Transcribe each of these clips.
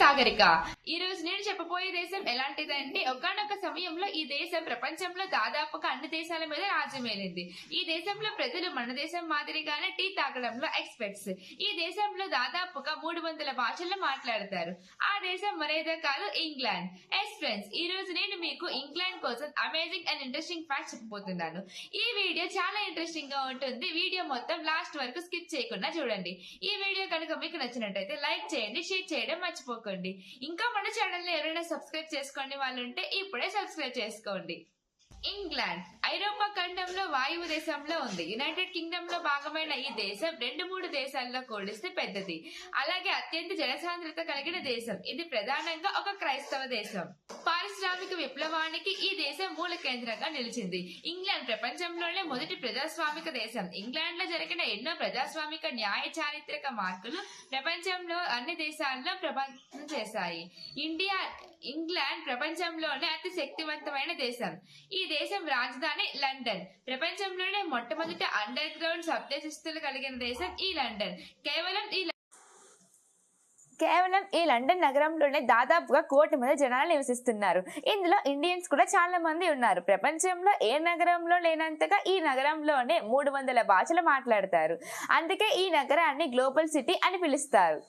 సాగరిక. ఈ రోజు నేను చెప్పబోయే దేశం ఎలాంటిదంటే, ఒకానొక సమయంలో ఈ దేశం ప్రపంచంలో దాదాపుగా అన్ని దేశాల మీద రాజ్యమేలింది. ఈ దేశంలో ప్రజలు మన దేశం మాదిరిగానే టీ తాగడంలో ఎక్స్పర్ట్స్. ఈ దేశంలో దాదాపుగా 300 భాషలు మాట్లాడతారు. ఆ దేశం మరేదో కాదు, ఇంగ్లాండ్. ఫ్రెండ్స్, ఈ రోజు నేను మీకు ఇంగ్లాండ్ కోసం అమేజింగ్ అండ్ ఇంట్రెస్టింగ్ ఫ్యాక్ట్ చెప్పబోతున్నాను. ఈ వీడియో చాలా ఇంట్రెస్టింగ్ గా ఉంటుంది. వీడియో మొత్తం లాస్ట్ వరకు స్కిప్ చేయకుండా చూడండి. ఈ వీడియో కనుక మీకు నచ్చినట్టయితే లైక్ చేయండి, షేర్ చేయడం మర్చిపోకండి. ఇంకా మన ఛానల్ ని ఎవరైనా సబ్స్క్రైబ్ చేసుకోండి వాళ్ళుంటే ఇప్పుడే సబ్స్క్రైబ్ చేసుకోండి. ఇంగ్లాండ్ ఐరోపా ఖండంలో వాయువు దేశంలో ఉంది. యునైటెడ్ కింగ్డమ్ లో భాగమైన ఈ దేశం 2-3 దేశాల్లో కూడిస్తే పెద్దది. అలాగే అత్యంత జనసాంద్రత కలిగిన దేశం. ఇది ప్రధానంగా ఒక క్రైస్తవ దేశం. పారిశ్రామిక విప్లవానికి ఈ దేశం మూల కేంద్రంగా నిలిచింది. ఇంగ్లాండ్ ప్రపంచంలోనే మొదటి ప్రజాస్వామిక దేశం. ఇంగ్లాండ్ లో జరిగిన ఎన్నో ప్రజాస్వామిక న్యాయ చారిత్రక మార్పులు ప్రపంచంలో అన్ని దేశాల్లో ప్రభావితం చేశాయి. ఇంగ్లాండ్ ప్రపంచంలోనే అతి శక్తివంతమైన దేశం. ఈ దేశం రాజధాని లండన్. ప్రపంచంలోనే మొట్టమొదటి అండర్ గ్రౌండ్ శబ్దశిస్తులు కలిగిన దేశం ఈ లండన్. కేవలం ఈ లండన్ నగరంలోనే దాదాపుగా 1 కోటి మంది జనాలు నివసిస్తున్నారు. ఇందులో ఇండియన్స్ కూడా చాలా మంది ఉన్నారు. ప్రపంచంలో ఏ నగరంలో లేనంతగా ఈ నగరంలోనే 300 భాషలు మాట్లాడతారు. అందుకే ఈ నగరాన్ని గ్లోబల్ సిటీ అని పిలుస్తారు.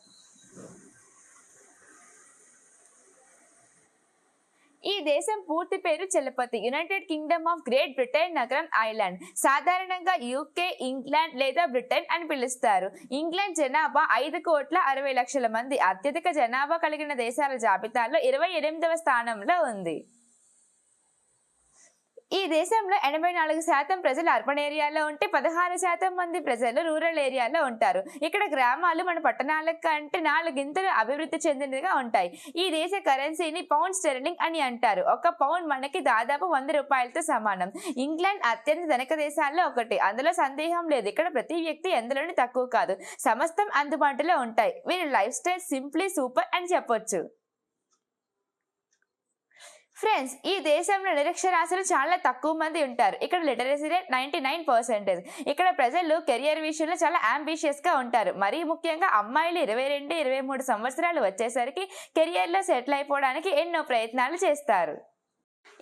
ఈ దేశం పూర్తి పేరు Chalapathi. United Kingdom of great Britain నగరం ఐలాండ్. సాధారణంగా యూకే, ఇంగ్లాండ్ లేదా బ్రిటన్ అని పిలుస్తారు. ఇంగ్లాండ్ జనాభా 5,60,00,000 మంది. అత్యధిక జనాభా కలిగిన దేశాల జాబితాలో 28వ స్థానంలో ఉంది. ఈ దేశంలో 84% ప్రజలు అర్బన్ ఏరియాలో ఉంటే 16% మంది ప్రజలు రూరల్ ఏరియాలో ఉంటారు. ఇక్కడ గ్రామాలు మన పట్టణాల కంటే 4 అభివృద్ధి చెందినదిగా ఉంటాయి. ఈ దేశ కరెన్సీని పౌండ్ స్టెర్లింగ్ అని అంటారు. ఒక పౌండ్ మనకి దాదాపు 100 రూపాయలతో సమానం. ఇంగ్లాండ్ అత్యంత ధనిక దేశాల్లో ఒకటి. అందులో సందేహం లేదు. ఇక్కడ ప్రతి వ్యక్తి ఎందులోని తక్కువ కాదు. సమస్తం అందుబాటులో ఉంటాయి. వీరి లైఫ్ స్టైల్ సింప్లీ సూపర్ అని చెప్పొచ్చు. ఫ్రెండ్స్, ఈ దేశంలో నిరక్షరాస్యులు చాలా తక్కువ మంది ఉంటారు. ఇక్కడ లిటరసీ రేట్ 99%. ఇక్కడ ప్రజలు కెరియర్ విషయంలో చాలా అంబిషియస్ గా ఉంటారు. మరీ ముఖ్యంగా అమ్మాయిలు 22-23 సంవత్సరాలు వచ్చేసరికి కెరియర్ లో సెటిల్ అయిపోవడానికి ఎన్నో ప్రయత్నాలు చేస్తారు.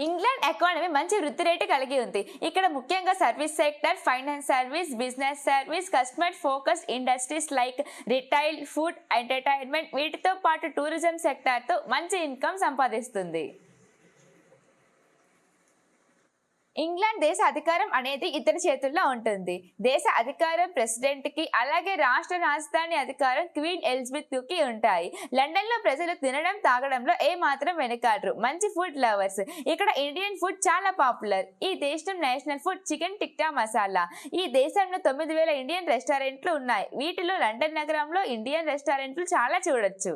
ఇంగ్లాండ్ ఎకానమీ మంచి వృద్ధి రేటు కలిగి ఉంది. ఇక్కడ ముఖ్యంగా service sector, finance service, business service, customer focus industries like retail, food, entertainment వీటితో పాటు టూరిజం సెక్టర్ తో మంచి ఇన్కమ్ సంపాదిస్తుంది. ఇంగ్లాండ్ దేశ అధికారం అనేది ఇతని చేతుల్లో ఉంటుంది. దేశ అధికారం ప్రెసిడెంట్ కి, అలాగే రాష్ట్ర రాజధాని అధికారం క్వీన్ ఎలిజబెత్ కి ఉంటాయి. లండన్ లో ప్రజలు తినడం, తాగడంలో ఏ మాత్రం వెనకాడరు. మంచి ఫుడ్ లవర్స్. ఇక్కడ ఇండియన్ ఫుడ్ చాలా పాపులర్. ఈ దేశం national food chicken tikka masala. ఈ దేశంలో 9,000 ఇండియన్ రెస్టారెంట్లు ఉన్నాయి. వీటిలో లండన్ నగరంలో ఇండియన్ రెస్టారెంట్లు చాలా చూడొచ్చు.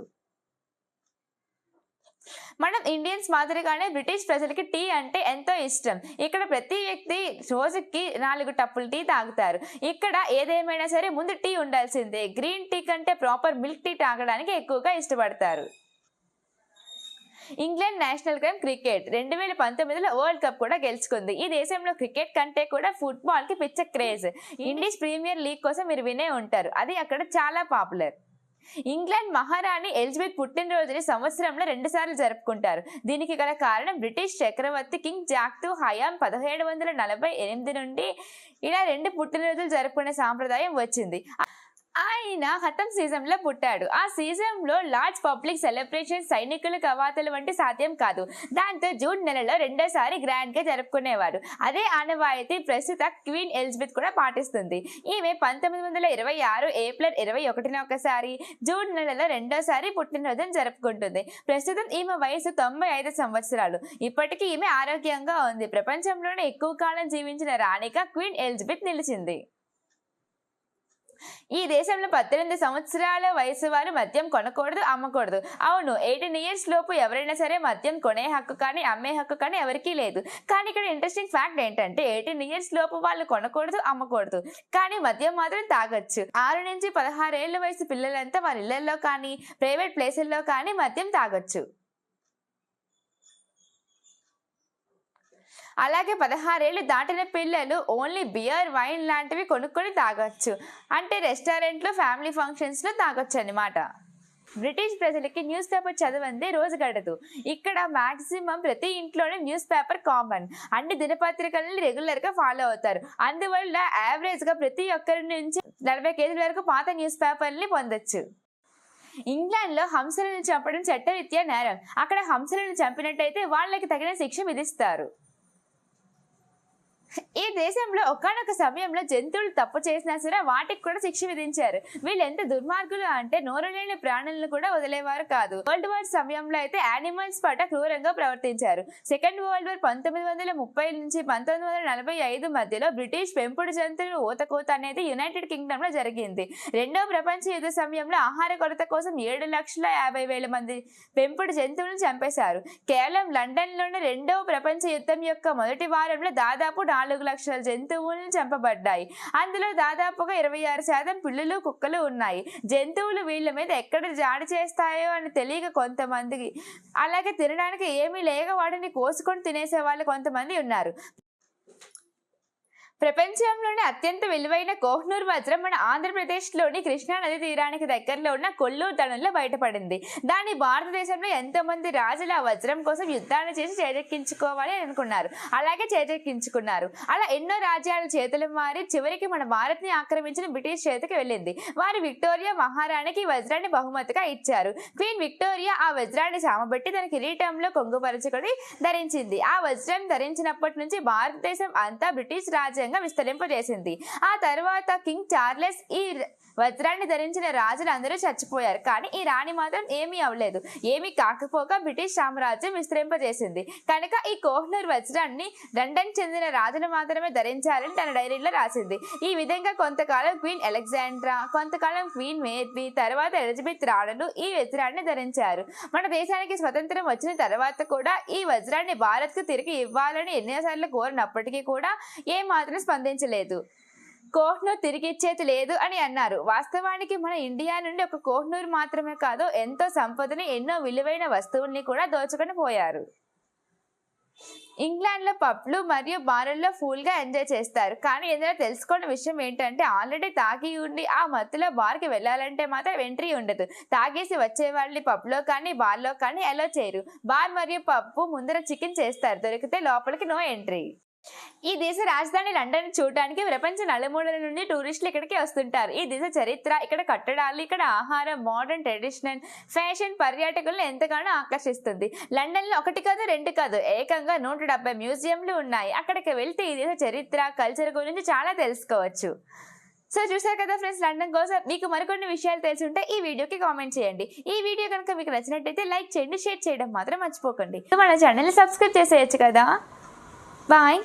మనం ఇండియన్స్ మాదిరిగానే బ్రిటిష్ ప్రజలకి టీ అంటే ఎంతో ఇష్టం. ఇక్కడ ప్రతి వ్యక్తి రోజుకి 4 టప్పులు టీ తాగుతారు. ఇక్కడ ఏదేమైనా సరే ముందు టీ ఉండాల్సిందే. గ్రీన్ టీ కంటే ప్రాపర్ మిల్క్ టీ తాగడానికి ఎక్కువగా ఇష్టపడతారు. England national game cricket. 2019లో వరల్డ్ కప్ కూడా గెలుచుకుంది. ఈ దేశంలో క్రికెట్ కంటే కూడా ఫుట్బాల్ కి పిచ్చ క్రేజ్. ఇంగ్లీష్ ప్రీమియర్ లీగ్ కోసం మీరు వినే ఉంటారు. అది అక్కడ చాలా పాపులర్. ఇంగ్లాండ్ మహారాణి ఎలిజబెత్ పుట్టినరోజుని సంవత్సరంలో 2 సార్లు జరుపుకుంటారు. దీనికి గల కారణం బ్రిటిష్ చక్రవర్తి కింగ్ జాక్ II హయాం 1748 నుండి ఇలా 2 పుట్టినరోజులు జరుపుకునే సాంప్రదాయం వచ్చింది. ఆయన హతం సీజన్ లో పుట్టాడు. ఆ సీజన్ లో లార్జ్ పబ్లిక్ సెలబ్రేషన్, సైనికులు, కవాతులు వంటి సాధ్యం కాదు. దాంతో జూన్ నెలలో 2వ సారి గ్రాండ్ గా జరుపుకునేవారు. అదే ఆనవాయితీ ప్రస్తుత క్వీన్ ఎలిజబెత్ కూడా పాటిస్తుంది. ఈమె 1926 ఏప్రిల్ 21న ఒకసారి, జూన్ నెలలో 2వ సారి పుట్టినరోజును జరుపుకుంటుంది. ప్రస్తుతం ఈమె వయసు 95 సంవత్సరాలు. ఇప్పటికీ ఈమె ఆరోగ్యంగా ఉంది. ప్రపంచంలోనే ఎక్కువ కాలం జీవించిన రాణిగా క్వీన్ ఎలిజబెత్ నిలిచింది. ఈ దేశంలో 18 సంవత్సరాల వయసు వారు మద్యం కొనకూడదు, అమ్మకూడదు. అవును, 18 ఇయర్స్ లోపు ఎవరైనా సరే మద్యం కొనే హక్కు కానీ అమ్మే హక్కు కానీ ఎవరికీ లేదు. కానీ ఇక్కడ ఇంట్రెస్టింగ్ ఫ్యాక్ట్ ఏంటంటే 18 ఇయర్స్ లోపు వాళ్ళు కొనకూడదు, అమ్మకూడదు, కానీ మద్యం మాత్రం తాగొచ్చు. 6 నుంచి 16 ఏళ్ల వయసు పిల్లలంతా వారి ఇళ్లలో కానీ ప్రైవేట్ ప్లేసుల్లో కానీ మద్యం తాగొచ్చు. అలాగే 16 ఏళ్లు దాటిన పిల్లలు ఓన్లీ బియర్, వైన్ లాంటివి కొనుక్కొని తాగొచ్చు. అంటే రెస్టారెంట్లో, ఫ్యామిలీ ఫంక్షన్స్ లో తాగొచ్చు అన్నమాట. బ్రిటిష్ ప్రజలకి న్యూస్ పేపర్ చదవందే రోజు గడదు. ఇక్కడ మాక్సిమం ప్రతి ఇంట్లోనే న్యూస్ పేపర్ కామన్. అన్ని దినపత్రికలను రెగ్యులర్ గా ఫాలో అవుతారు. అందువల్ల యావరేజ్ గా ప్రతి ఒక్కరి నుంచి 40 కేజీల వరకు పాత న్యూస్ పేపర్ని పొందొచ్చు. ఇంగ్లాండ్ లో హంసలను చంపడం చట్టరీత్యా నేరం. అక్కడ హంసలను చంపినట్టయితే వాళ్ళకి తగిన శిక్ష విధిస్తారు. ఈ దేశంలో ఒకానొక సమయంలో జంతువులు తప్పు చేసినా సరే వాటికి కూడా శిక్ష విధించారు. వీళ్ళు ఎంత దుర్మార్గులు అంటే నోరు లేని ప్రాణులను కూడా వదిలేవారు కాదు. వరల్డ్ వార్ సమయంలో అయితే యానిమల్స్ పట్ల క్రూరంగా ప్రవర్తించారు. సెకండ్ వరల్డ్ వార్ 1930 నుంచి 1945 మధ్యలో బ్రిటిష్ పెంపుడు జంతువులు ఊతకోత అనేది యునైటెడ్ కింగ్డమ్ లో జరిగింది. రెండవ ప్రపంచ యుద్ధ సమయంలో ఆహార కొరత కోసం 7,50,000 మంది పెంపుడు జంతువులను చంపేశారు. కేవలం లండన్ లోనే రెండవ ప్రపంచ యుద్ధం యొక్క మొదటి వారంలో దాదాపు 4 లక్షల జంతువులను చంపబడ్డాయి. అందులో దాదాపుగా 26% పిల్లులు కుక్కలు ఉన్నాయి. జంతువులు వీళ్ళ మీద ఎక్కడ జాడి చేస్తాయో అని తెలియక కొంతమందికి, అలాగే తినడానికి ఏమీ లేక వాటిని కోసుకొని తినేసే వాళ్ళు కొంతమంది ఉన్నారు. ప్రపంచంలోనే అత్యంత విలువైన కోహ్నూర్ వజ్రం మన ఆంధ్రప్రదేశ్లోని కృష్ణా నది తీరానికి దగ్గరలో ఉన్న కొల్లూరు దండంలో బయటపడింది. దాని భారతదేశంలో ఎంతో మంది రాజులు ఆ వజ్రం కోసం యుద్ధాలు చేసి చేజెక్కించుకోవాలి అనుకున్నారు. అలాగే చేజెక్కించుకున్నారు. అలా ఎన్నో రాజ్యాల చేతులు మారి చివరికి మన భారత్ ని ఆక్రమించిన బ్రిటిష్ చేతికి వెళ్ళింది. వారు విక్టోరియా మహారాణికి ఈ వజ్రాన్ని బహుమతిగా ఇచ్చారు. క్వీన్ విక్టోరియా ఆ వజ్రాన్ని సామబెట్టి తన కిరీటంలో కొంగుపరుచుకొని ధరించింది. ఆ వజ్రం ధరించినప్పటి నుంచి భారతదేశం అంతా బ్రిటిష్ రాజ్యం విస్తరింపజేసింది. ఆ తర్వాత కింగ్ చార్లెస్ ఈ వజ్రాన్ని ధరించిన రాజులు అందరూ చచ్చిపోయారు. కానీ ఈ రాణి మాత్రం ఏమీ అవ్వలేదు. ఏమీ కాకపోగా బ్రిటిష్ సామ్రాజ్యం విస్తరింపజేసింది. కనుక ఈ కోహ్నూర్ వజ్రాన్ని లండన్ చెందిన రాజులు మాత్రమే ధరించాలని తన డైరీలో రాసింది. ఈ విధంగా కొంతకాలం క్వీన్ అలెగ్జాండ్రా, కొంతకాలం క్వీన్ మేరీ, తర్వాత ఎలిజబెత్ రాణులు ఈ వజ్రాన్ని ధరించారు. మన దేశానికి స్వతంత్రం వచ్చిన తర్వాత కూడా ఈ వజ్రాన్ని భారత్ కు తిరిగి ఇవ్వాలని ఎన్నోసార్లు కోరినప్పటికీ కూడా ఏ మాత్రం స్పందించలేదు. కోహ్నూర్ తిరిగిచ్చేది లేదు అని అన్నారు. వాస్తవానికి మన ఇండియా నుండి ఒక కోహ్నూర్ మాత్రమే కాదు, ఎంతో సంపదని, ఎన్నో విలువైన వస్తువుల్ని కూడా దోచుకొని పోయారు. ఇంగ్లాండ్ లో పబ్లు మరియు బార్లలో ఫుల్ గా ఎంజాయ్ చేస్తారు. కానీ ఇందులో తెలుసుకున్న విషయం ఏంటంటే ఆల్రెడీ తాగి ఉండి ఆ మత్తులో బార్ కి వెళ్ళాలంటే మాత్రం ఎంట్రీ ఉండదు. తాగేసి వచ్చే వాళ్ళని పబ్ లో కానీ బార్ లో కానీ అలో చేయరు. బార్ మరియు పబ్ ముందర చికెన్ చేస్తారు. దొరికితే లోపలికి నో ఎంట్రీ. ఈ దేశ రాజధాని లండన్ చూడడానికి ప్రపంచ నలుమూలల నుండి టూరిస్టులు ఇక్కడికి వస్తుంటారు. ఈ దేశ చరిత్ర, ఇక్కడ కట్టడాలు, ఇక్కడ ఆహారం, మోడర్న్ ట్రెడిషనల్ ఫ్యాషన్ పర్యాటకులను ఎంతగానో ఆకర్షిస్తుంది. లండన్ లో 1 కాదు 2 కాదు ఏకంగా 170 మ్యూజియంలు ఉన్నాయి. అక్కడికి వెళ్తే ఈ దేశ చరిత్ర, కల్చర్ గురించి చాలా తెలుసుకోవచ్చు. సో చూసారు కదా ఫ్రెండ్స్, లండన్ కోసం మీకు మరికొన్ని విషయాలు తెలిసి ఉంటే ఈ వీడియోకి కామెంట్ చేయండి. ఈ వీడియో కనుక మీకు నచ్చినట్టయితే లైక్ చేయండి, షేర్ చేయడం మాత్రం మర్చిపోకండి. మన ఛానల్ని సబ్స్క్రైబ్ చేసేయచ్చు కదా. Bye.